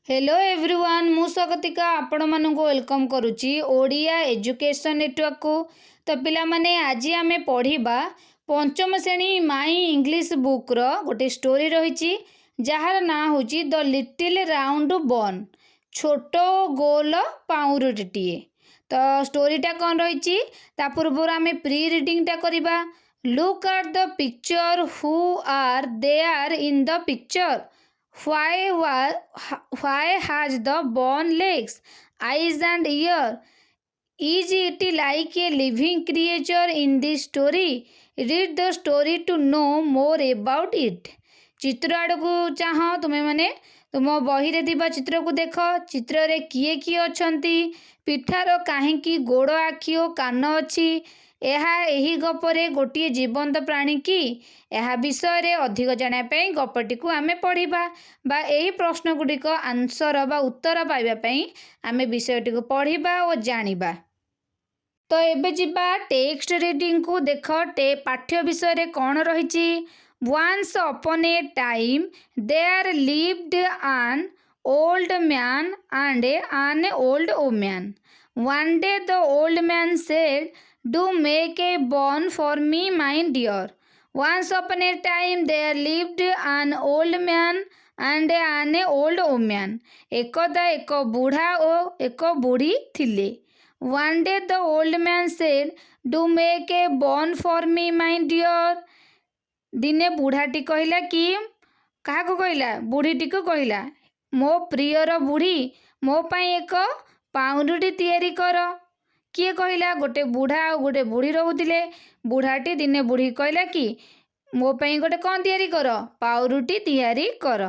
Hello everyone मु स्वागतिका आपण मानक वेलकम करुच्ची ओडिया एजुकेशन नेटवर्क को। तो पिला माने आज आमे पढ़िबा पंचम श्रेणी माई इंग्लिश बुक रो गोटे स्टोरी रही जार ना होची द लिटिल राउंड बन छोट गोल पाउरुटीए। तो स्टोरीटा कौन रही ता पूर्व आमे प्री रीडिंग टा करिबा। Look at the picture who are they in the द पिक्चर why has the bone legs, eyes and ear? Is it like a living creature in this story? Read the story to know more about it. चित्र आड़ को चाह तुम्हें माने तुम बही रे दिबा चित्र को देख। चित्र रे किए किए अछंती, पिठार काहेकि गोड़ आखि और कान अछि, एही गपरे गोटे जीवंत प्राणी कि यह विषय रे अधिक जाना गपटी को आमे पढ़िबा बा एही प्रश्न गुड़िक आंसर बा उत्तर पाइबा पई आमे विषयटी को पढ़िबा और जानिबा। तो एबे जिबा टेक्स्ट रीडिंग को देख पाठ्य विषय रे कौन रही। Once upon a time there lived an old man and an old woman. One day the old man said, "Do make a barn for me, my dear." Once upon a time there lived an old man and an old woman. एकदा एक बूढ़ा और एक बूढ़ी थिले। One day the old man said, "Do make a barn for me, my dear." दिने बुढ़ाटी कहला कि क्या कहला बुढ़ीटी को कहला, मो प्रियर बुढ़ी मो पाई एक पाउरुटी तैयारी कर। किए कहला, गोटे बुढ़ा और गोटे बुढ़ी रोते। बुढ़ाटी दिने बुढ़ी कहला कि मो पाई गोटे कौन तैयारी कर, पाउरुटी तैयारी कर।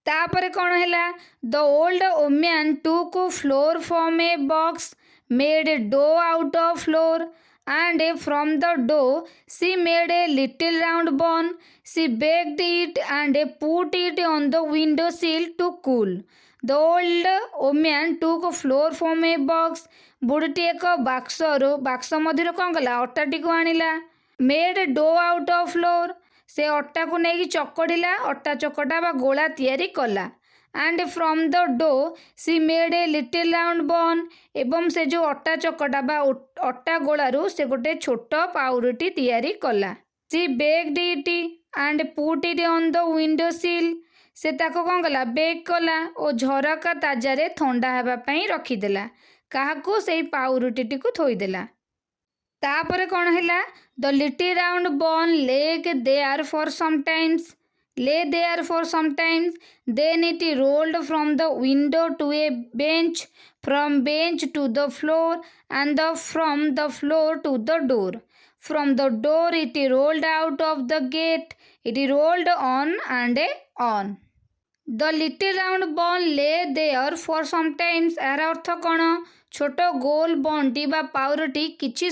तापर कौन है, the old woman took flour from a box, made dough out of flour, and from the dough she made a little round bun. She baked it and put it on the window sill to cool. The old woman took flour from a box. बुढ़टी एक बाक्स मध्य कौन कला अट्टाटी को आनिला। Made dough out of flour, से अट्टा को नहीं चकड़िला, अट्टा चकटा बा गोला तैयारी कला। And from the dough she made a little round bun, एवं से जो अट्टा चकटा बा अट्टा गोलारू से गोटे छोट पाउरुटी तैयारी कला। She baked it and put it on the window sill, से ताको कौन कला बेक कला और झरका ताजारे ठंडा हेबा पई रखीदेला। काहाकू से पाउरुटी को थोईदेला। तापर कौन है, the little round bun lay there for sometimes, lay there for some time. Then it rolled from the window to a bench, from bench to the floor, and from the floor to the door. From the door it rolled out of the gate. It rolled on and on. The little round ball lay there for some time. यार अर्थ कौन, छोट गोल बंटी बा पाउरुटी किछि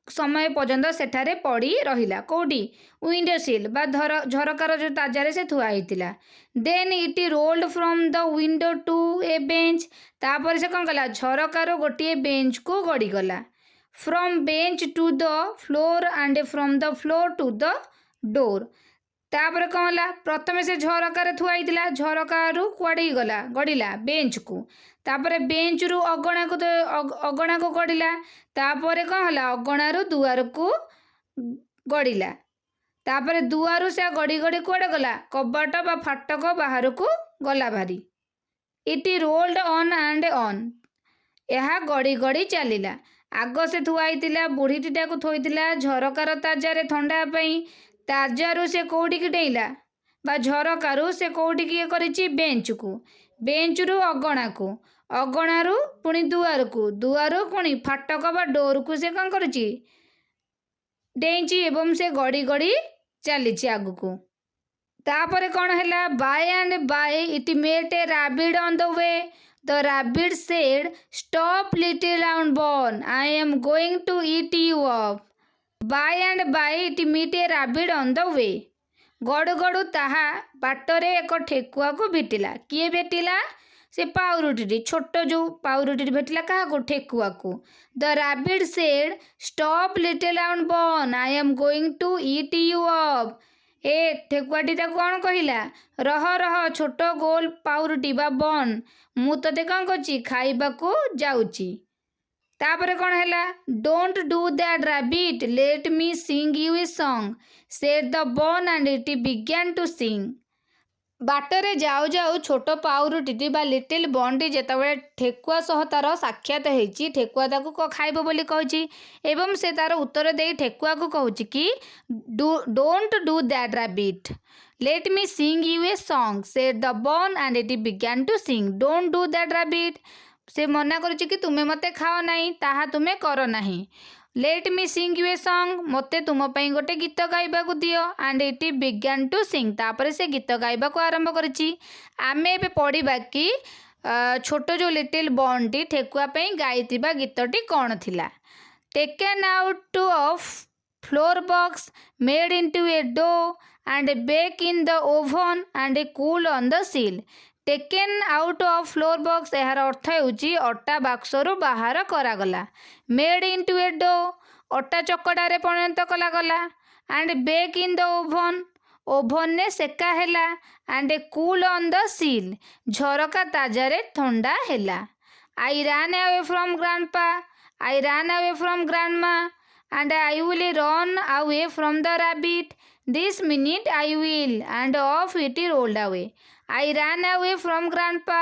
समय पर्यंत सेठारे पड़ी रहिला। कोडी विंडो सिल बा झरकार जो ताजारे से थुआ होइतिला। Then it rolled from the window to a bench, तापर से कौन कला झरकार गोटे बेंच को गड़ी गला। From bench to the floor and from the floor to the door, तापर कौन ला प्रथम से झरकार थुआ होइतिला, झरकार कुआड़ी गला गड़िला बेंच को। तापर बेंच रु अगणा को गड़िला। तापर कौन है, अगणार दुआर को गड़िला। तापर दुआर से गड़ी गड़ी कुआड़े गला, कबाट बा फाटक बाहर को गला भारी। It rolled on and on, यह गड़ी गड़ी चलिला। आग से थुआईतिला, बुढ़ीटीटा को थोईतिला झरकार ताजारे ठंडा पाई। ताजारू से कौटिकी डेइला बा झरकारु से कौटिकी करिछि बेंच को, बेंच रु अगणा को, अगणारू पुणी दुआर को, दुआरू पुणी फाटक बा डोर को से कौन करिछि डेइछि एवं से गड़ी गड़ी चलिछि आगु को। तापर कौन है, by and by it met a rabbit on the way. The rabbit said, "stop little round bun, I am going to eat you up." By and by it meet a rabbit on the way. गड़ु गड़ु ताहा बाटरे एक ठेकुआ को भेटिला। किए भेटिला, से पाउरुटी छोट जो पाउरुटी भेटिला क्या ठेकुआ को। The rabbit said, "stop little round bun, I am going to eat you up." ए ठेकुआटी ताକୁ कौन कहला रह रह छोट गोल पाउरुटी बा बन मु तते कौन करची खाइबाकू जाउची। तापर कौन है don't do that rabbit let me sing you a song said the bun and it began to sing. बाटरे जाऊ जाऊ छोट पाउरुटी बा लिटिल बनटी जेतबेले ठेकुआ सह तार साक्षात होईची ठेकुआ ताकू खाइब बोली कहूची एवं से तार उत्तर दे ठेकुआ को कहूची कि don't do that rabbit let me sing you a song said the bun and it began to sing. Don't do that rabbit से मना करुची कि तुम्हें मते खाओ नहीं ताहा तुम्हें कर नहीं। Let me sing you a song मते तुम पई गोटे गीत गाइबा को दियो and it began to sing तापर से गीत गाइबा को आरंभ करिची। आमे एबे पढ़िबा कि छोट जो लिटिल बॉन्टी ठेकुआ पई गाइतिबा गीतटी कौन थिला। Taken out of flour box made into a dough and bake in the oven and cool on the sill. Taken out of flour box यार अर्थ होउची अटा बाक्सरू बाहर करागला। मेड इनटू ए डो अटा चकड़ारे परिणत कला गला and bake in the oven oven ने सेका हैला and cool on the sill झरका ताजारे ठंडा हैला। आई ran away from grandpa I ran away from grandma and I will run away from the rabbit this minute I will and off it rolled away। I ran away from grandpa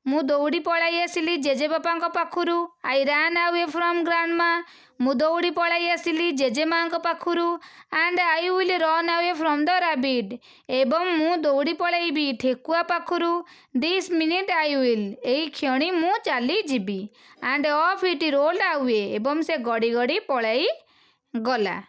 मु दौड़ी पलाई आसिली JJ बापा पाखुरु। I ran away from grandma मु दौड़ी पलाई आसिली JJ माँ पाखुरु and I will run away from the rabbit एवं मु दौड़ी पलाइबी ठेकुआ पाखुरु। this minute I will एई क्षणी मु चली GB and off it rolled away एवं से गड़ी गड़ी पलाई गला।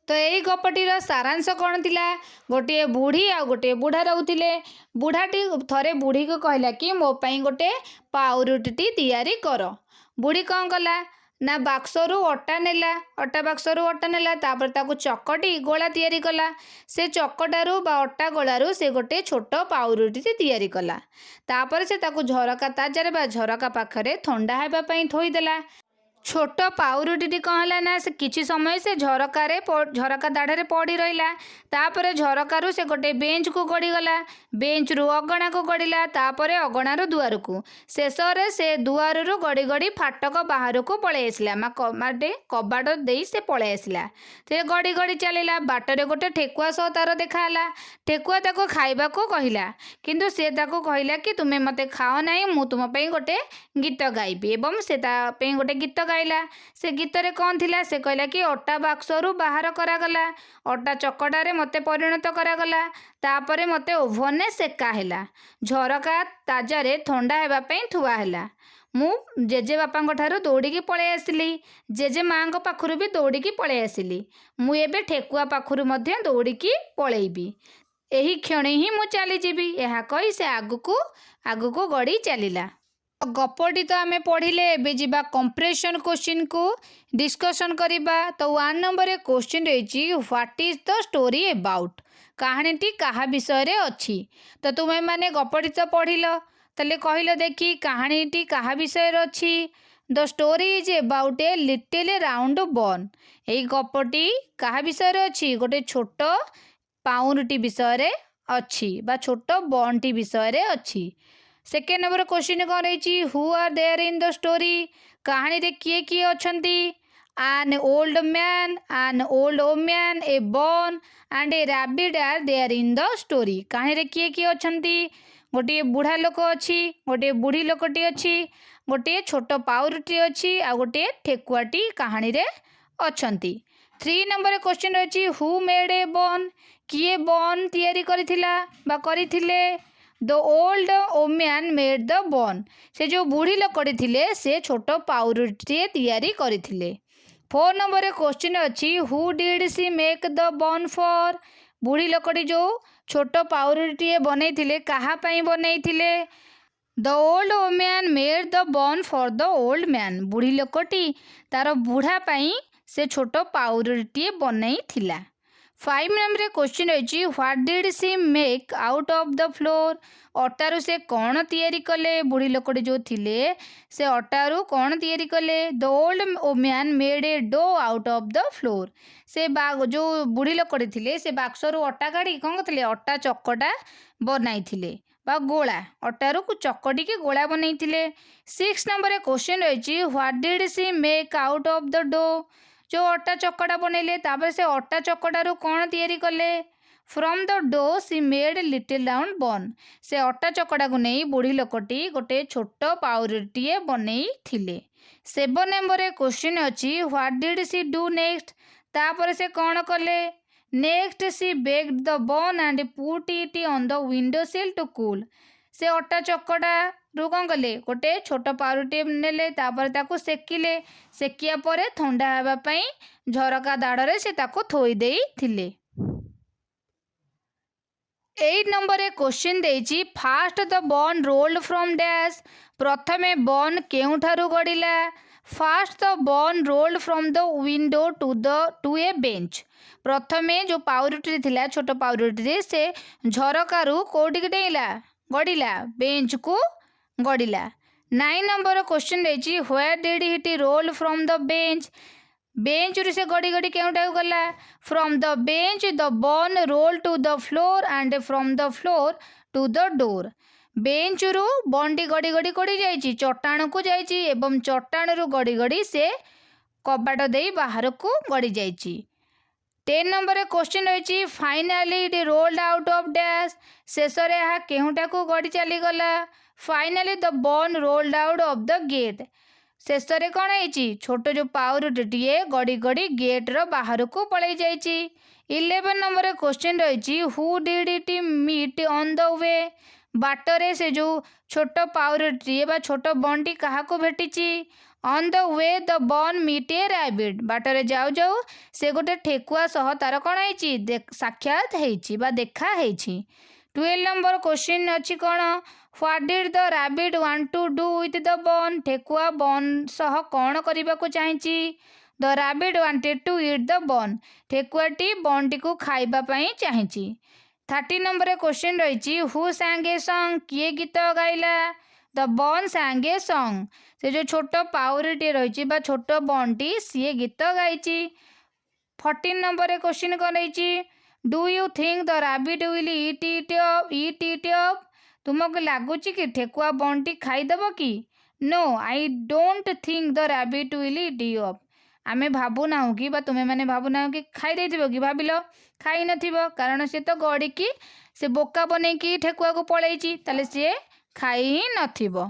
तो यही गपटीर सारांश कौन थिला गोटे बुढ़ी आ गोटे बुढ़ा रोते बुढ़ाटी थरे बुढ़ी को कहला कि मो पाई गोटे पाउरुटी तैयारी कर। बुढ़ी कौन कला ना बाक्सरू अटा नेला अटा बाक्सरू अटा नेला तापर ताकू चकटी गोला तैयारी कला। से चकटारू बा अटा गोलारू से गोटे छोट पाउरुटी तैयारी कला। तापर से ताकू झरका ताजारे बा झरका पाखरे ठंडा हेबा पई थोईदेला। छोट पाउरुटी कौन है ना से किछि समय से झरका दाढ़े पड़ी रहा तापर झरकारु से गोटे बेंच को गड़ीगला बेंच रु अगणा को गड़ीला तापर अगणार दुआर को शेष से दुआर रु गड़ी गड़ी फाटक बाहर को पलि आसला माटे कबाट दे से पलि आसला से गड़ी गड़ी चलला बाटरे गोटे ठेकुआ सह तार देखाला। ठेकुआ ताको खाइबा को कहला किंतु से ताको कहला कि तुम्हें मते खाओ नहीं मु तुम पे गोटे गीत गाइबी एवं से गोटे गीत गाइला। से गीत रे कौन थिला से कहला कि अटा बाक्सरू बाहर करागला अटा चकटारे मते परिणत करागला तापरे मते ओभन ने सेका हैला झरका ताजारे ठंडा हेबा पई थुआ हैला। मु जेजे बापा ठारू दौड़िकी पलि आसिली जेजे माँ पाखुरु भी दौड़िकी पलि आसिली मु एबे ठेकुआ पाखुरु मध्य दौड़िकी पलैबी एही क्षणी ही मु चली जीबी यह कही से आगुको गड़ी चलिला। गपटी तो आमे पढ़िले एबे जिबा कंप्रेशन क्वेश्चन को डिस्कशन करिबा। तो 1 नंबर क्वेश्चन रही what is the story about कहानीटी कहा विषय रे अच्छी। तो तुम्हें माने गपटी तो पढ़िल तले कहल देखी कहानीटी कहा विषय रे अच्छी। The story is about A little round बन यही गपटी कहा विषय रे अच्छी गोटे छोट पाउरुटी विषय रे अच्छी बा छोट बनटी विषय रे अच्छी। सेकेंड नंबर क्वेश्चन कौन रही who are there in the story कहानी रे किए किए अच्छंती। an old man an old woman a bun and a rabbit are there in the story कहानी रे किए किए अच्छंती गोटे बुढ़ा लोक अच्छी गोटे बुढ़ी लोकटी अच्छी गोटे छोट पाउरुटी अच्छी आ गोटे ठेकुआटी कहानी रे अच्छंती। 3 नंबर क्वेश्चन रही हु मेड ए बन किए बन तैयारी करिथिला बा करिथिले। The old woman made the bun से जो बुढ़ी लोकटी थिले से छोट पाउरुटी तैयारी करिथिले। 4 नंबर क्वेश्चन अच्छी who did she make the bun for बुढ़ी लोकटी जो छोट पाउरुटी बनई थिले कहा पई बनई थिले। The old woman made the bun for the old man बुढ़ी लोकटी तार बुढ़ा पई से छोट पाउरुटी बनई थिला। फाइव नंबर क्वेश्चन रही what did she make out of the flour अटारू से कौन तैयारी कले बुढ़ी लोकटे जो थिले से अटारू कौन तैयारी कले the old man made a dough out of the flour से जो बुढ़ी लोकटे थिले से बाक्सरू अटा काढ़ी कौन करते अटा चकटा बनाई बा गोला अटारू चकटी के गोला बनई। सिक्स नंबर क्वेश्चन रही what did she make out of the dough जो अटा चकटा बनइले तापर से अटा चकटारू कौन तैयारी कले from the dough she made little round bun से अटा चकटा को नहीं बुढ़ी लोकटी गोटे छोट पाउरुटीए बनई थिले। सेवन नंबर क्वेश्चन अच्छी what did she do next तापर से कौन कले next she baked the bun and put it on the window sill to cool से अटा चकटा रू कौन कले गोटे छोट पाउरुटी नेले तापर ताकू सेकिले सेकिया परे ठंडा हेबापई झरका दाड़े से ताकू थोई देई थिले। 8 नंबर क्वेश्चन देइछि first the bun rolled from dash प्रथमे बन केउठारू गड़िला first the bun rolled from the window to a bench प्रथमे जो पाउरुटी थिला छोट पाउरुटी से झरकारु कोटिक डेला गड़िला बेंच को गड़िला। 9 नंबर क्वेश्चन रही where did it roll from the bench bench रू से गड़ी गड़ी केउटा गला from the bench the bun roll to the floor and from the floor to the door bench रू बंडी गड़ी गड़ी गड़ी जाइए चट्टाण को जाइए एवं चट्टाण रू गड़ी गड़ी से कबाट दे बाहर को गड़ी जाइए। 10 नंबर क्वेश्चन रही finally it rolled out of dash शेष में केउटा को गड़ी चलीगला finally the bun rolled out of the gate शेष में कौन है छोट जो पाउरुटीए गड़ी गड़ी गेट्र बाहर को पलि जाइए। 11 नंबर क्वेश्चन रही who did it meet on the way बाटरे से जो छोट पाउरुटीए बा छोट बनटी क्या भेटी on the way the bun meet a rabbit बाटरे जाऊ जाऊ से गोटे ठेकुआ सह तार कौन है साक्षात है देखा है। 12 नंबर क्वेश्चन अच्छी कौन what did the rabbit want to do with the bun ठेकुआ बन सह कौन करने को चाहिए the rabbit wanted to eat the bun ठेकुआटी बनटी को खाइबापी चाहिए। 30 नंबर क्वेश्चन रही हु सांग ए सॉन्ग किए गीत गाइला द बन सांग ए सॉन्ग से जो छोट पाउरुटी रही छोट बनटी सी गीत गाई। 14 नंबर क्वेश्चन कौन रही do you think the rabbit will eat it up तुमको लगुच कि ठेकुआ बनटी खाईदेव कि no I don't think the rabbit will eat you up आमे भावुना कि तुम्हें मैंने भावुना कि खाई कि भाविल खाई न कारण सी तो गड़ी की से बोका बनई ठेकुआ को पलैची ताले सी खाई ही नथिबो।